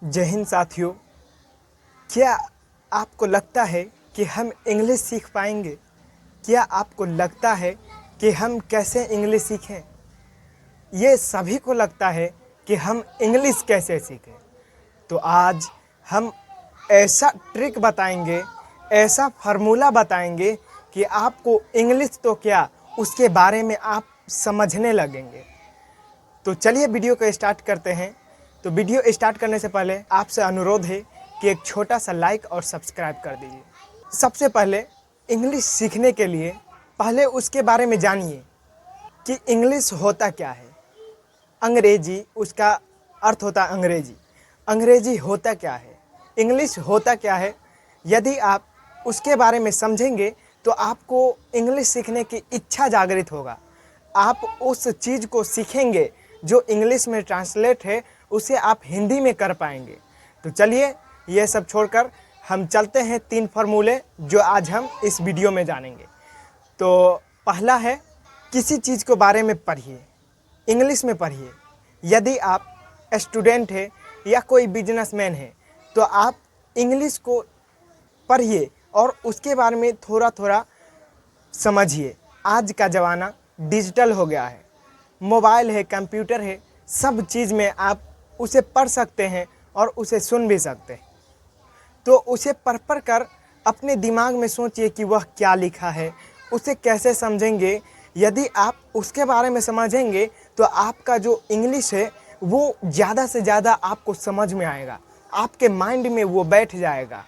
जय हिंद साथियों। क्या आपको लगता है कि हम इंग्लिश सीख पाएंगे? क्या आपको लगता है कि हम कैसे इंग्लिश सीखें? ये सभी को लगता है कि हम इंग्लिश कैसे सीखें। तो आज हम ऐसा ट्रिक बताएंगे, ऐसा फार्मूला बताएंगे कि आपको इंग्लिश तो क्या, उसके बारे में आप समझने लगेंगे। तो चलिए वीडियो को स्टार्ट करते हैं। तो वीडियो स्टार्ट करने से पहले आपसे अनुरोध है कि एक छोटा सा लाइक और सब्सक्राइब कर दीजिए। सबसे पहले इंग्लिश सीखने के लिए पहले उसके बारे में जानिए कि इंग्लिश होता क्या है। अंग्रेजी, उसका अर्थ होता है अंग्रेजी। अंग्रेजी होता क्या है, इंग्लिश होता क्या है, यदि आप उसके बारे में समझेंगे तो आपको इंग्लिश सीखने की इच्छा जागृत होगा। आप उस चीज़ को सीखेंगे जो इंग्लिश में ट्रांसलेट है, उसे आप हिंदी में कर पाएंगे। तो चलिए ये सब छोड़कर हम चलते हैं 3 फार्मूले जो आज हम इस वीडियो में जानेंगे। तो पहला है, किसी चीज़ के बारे में पढ़िए, इंग्लिश में पढ़िए। यदि आप स्टूडेंट है या कोई बिजनेसमैन है तो आप इंग्लिश को पढ़िए और उसके बारे में थोड़ा थोड़ा समझिए। आज का ज़माना डिजिटल हो गया है, मोबाइल है, कंप्यूटर है, सब चीज़ में आप उसे पढ़ सकते हैं और उसे सुन भी सकते हैं। तो उसे पढ़ कर अपने दिमाग में सोचिए कि वह क्या लिखा है, उसे कैसे समझेंगे। यदि आप उसके बारे में समझेंगे तो आपका जो इंग्लिश है वो ज़्यादा से ज़्यादा आपको समझ में आएगा, आपके माइंड में वो बैठ जाएगा।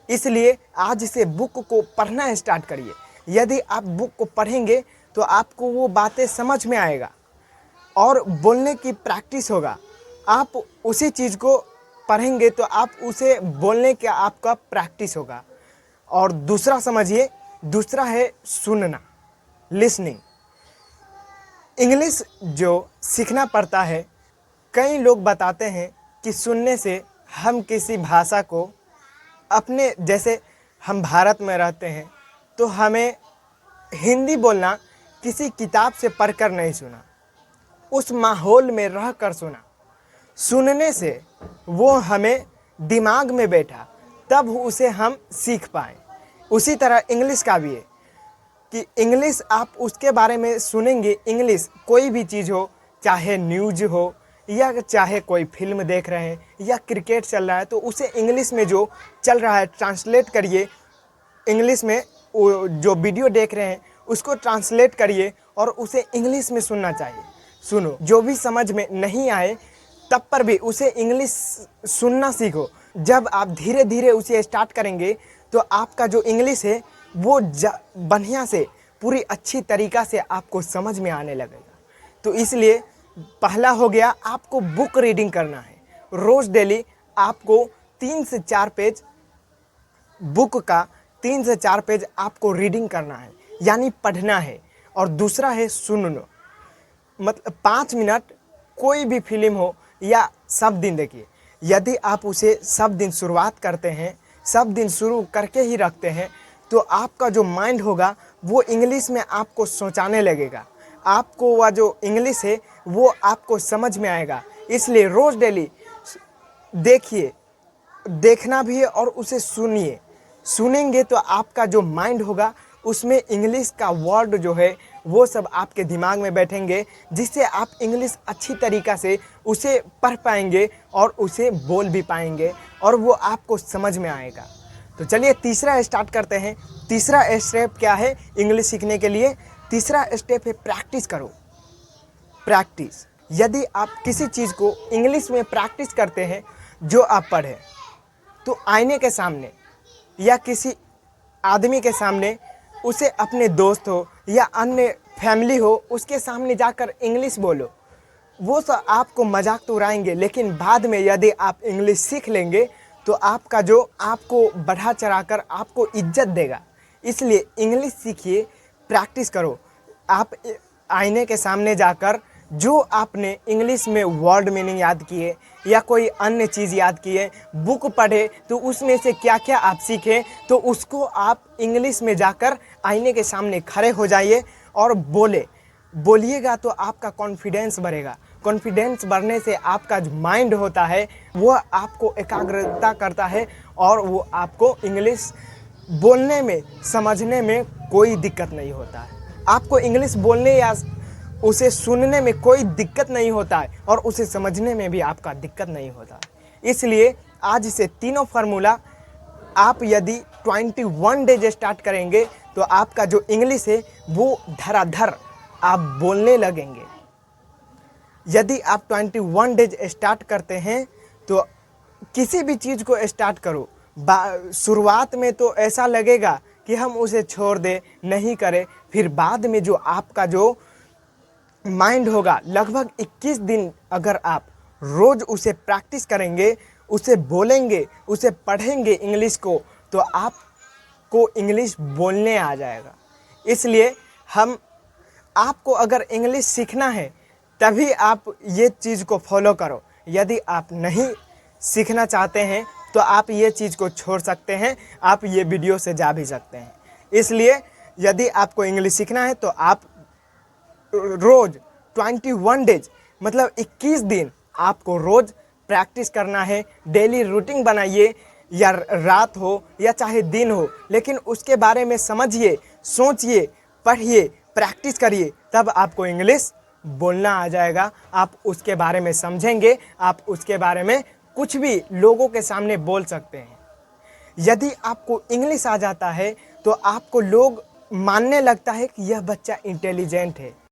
इसलिए आज से बुक को पढ़ना स्टार्ट करिए। यदि आप बुक को पढ़ेंगे तो आपको वो बातें समझ में आएगा और बोलने की प्रैक्टिस होगा। आप उसी चीज़ को पढ़ेंगे तो आप उसे बोलने का आपका प्रैक्टिस होगा। और दूसरा समझिए, दूसरा है सुनना, लिसनिंग। इंग्लिश जो सीखना पड़ता है, कई लोग बताते हैं कि सुनने से हम किसी भाषा को अपने, जैसे हम भारत में रहते हैं तो हमें हिंदी बोलना किसी किताब से पढ़कर नहीं सुना, उस माहौल में रह कर सुना। सुनने से वो हमें दिमाग में बैठा, तब उसे हम सीख पाए। उसी तरह इंग्लिश का भी है कि इंग्लिश आप उसके बारे में सुनेंगे। इंग्लिश कोई भी चीज़ हो, चाहे न्यूज हो या चाहे कोई फिल्म देख रहे हैं या क्रिकेट चल रहा है, तो उसे इंग्लिश में जो चल रहा है ट्रांसलेट करिए। इंग्लिश में जो वीडियो देख रहे हैं उसको ट्रांसलेट करिए और उसे इंग्लिश में सुनना चाहिए। सुनो, जो भी समझ में नहीं आए तब पर भी उसे इंग्लिश सुनना सीखो। जब आप धीरे धीरे उसे स्टार्ट करेंगे तो आपका जो इंग्लिश है वो बढ़िया से, पूरी अच्छी तरीक़ा से आपको समझ में आने लगेगा। तो इसलिए पहला हो गया, आपको बुक रीडिंग करना है। रोज़ डेली आपको 3 से 4 पेज बुक का 3 से 4 पेज आपको रीडिंग करना है, यानी पढ़ना है। और दूसरा है सुनना, मतलब 5 मिनट कोई भी फिल्म हो या सब दिन देखिए। यदि आप उसे सब दिन शुरुआत करते हैं, सब दिन शुरू करके ही रखते हैं, तो आपका जो माइंड होगा वो इंग्लिश में आपको सोचाने लगेगा। आपको वह जो इंग्लिश है वो आपको समझ में आएगा। इसलिए रोज़ डेली देखिए, देखना भी है और उसे सुनिए। सुनेंगे तो आपका जो माइंड होगा उसमें इंग्लिश का वर्ड जो है वो सब आपके दिमाग में बैठेंगे, जिससे आप इंग्लिश अच्छी तरीक़ा से उसे पढ़ पाएंगे और उसे बोल भी पाएंगे और वो आपको समझ में आएगा। तो चलिए तीसरा स्टार्ट करते हैं। तीसरा स्टेप क्या है इंग्लिश सीखने के लिए? तीसरा स्टेप है प्रैक्टिस करो। प्रैक्टिस। यदि आप किसी चीज़ को इंग्लिश में प्रैक्टिस करते हैं, जो आप पढ़े, तो आईने के सामने या किसी आदमी के सामने उसे, अपने दोस्त हो या अन्य फैमिली हो, उसके सामने जाकर इंग्लिश बोलो। वो सब आपको मजाक तो उड़ाएंगे, लेकिन बाद में यदि आप इंग्लिश सीख लेंगे तो आपका जो, आपको बढ़ा चढ़ाकर आपको इज्जत देगा। इसलिए इंग्लिश सीखिए, प्रैक्टिस करो। आप आईने के सामने जाकर जो आपने इंग्लिश में वर्ड मीनिंग याद किए या कोई अन्य चीज़ याद किए, बुक पढ़े, तो उसमें से क्या क्या आप सीखे, तो उसको आप इंग्लिश में जाकर आईने के सामने खड़े हो जाइए और बोलिएगा तो आपका कॉन्फिडेंस बढ़ेगा। कॉन्फिडेंस बढ़ने से आपका जो माइंड होता है वह आपको एकाग्रता करता है और वो आपको इंग्लिश बोलने में, समझने में कोई दिक्कत नहीं होता है। आपको इंग्लिश बोलने या उसे सुनने में कोई दिक्कत नहीं होता है और उसे समझने में भी आपका दिक्कत नहीं होता है। इसलिए आज से तीनों फार्मूला आप यदि 21 डेज स्टार्ट करेंगे तो आपका जो इंग्लिश है वो धड़ाधड़ आप बोलने लगेंगे। यदि आप 21 डेज स्टार्ट करते हैं तो किसी भी चीज़ को स्टार्ट करो, शुरुआत में तो ऐसा लगेगा कि हम उसे छोड़ दें, नहीं करें, फिर बाद में जो आपका जो माइंड होगा, लगभग 21 दिन अगर आप रोज़ उसे प्रैक्टिस करेंगे, उसे बोलेंगे, उसे पढ़ेंगे इंग्लिश को, तो आपको इंग्लिश बोलने आ जाएगा। इसलिए आपको अगर इंग्लिश सीखना है तभी आप ये चीज़ को फॉलो करो। यदि आप नहीं सीखना चाहते हैं तो आप ये चीज़ को छोड़ सकते हैं, आप ये वीडियो से जा भी सकते हैं। इसलिए यदि आपको इंग्लिश सीखना है तो आप रोज़ 21 डेज मतलब 21 दिन आपको रोज़ प्रैक्टिस करना है। डेली रूटीन बनाइए, या रात हो या चाहे दिन हो, लेकिन उसके बारे में समझिए, सोचिए, पढ़िए, प्रैक्टिस करिए, तब आपको इंग्लिश बोलना आ जाएगा। आप उसके बारे में समझेंगे, आप उसके बारे में कुछ भी लोगों के सामने बोल सकते हैं। यदि आपको इंग्लिश आ जाता है तो आपको लोग मानने लगता है कि यह बच्चा इंटेलिजेंट है।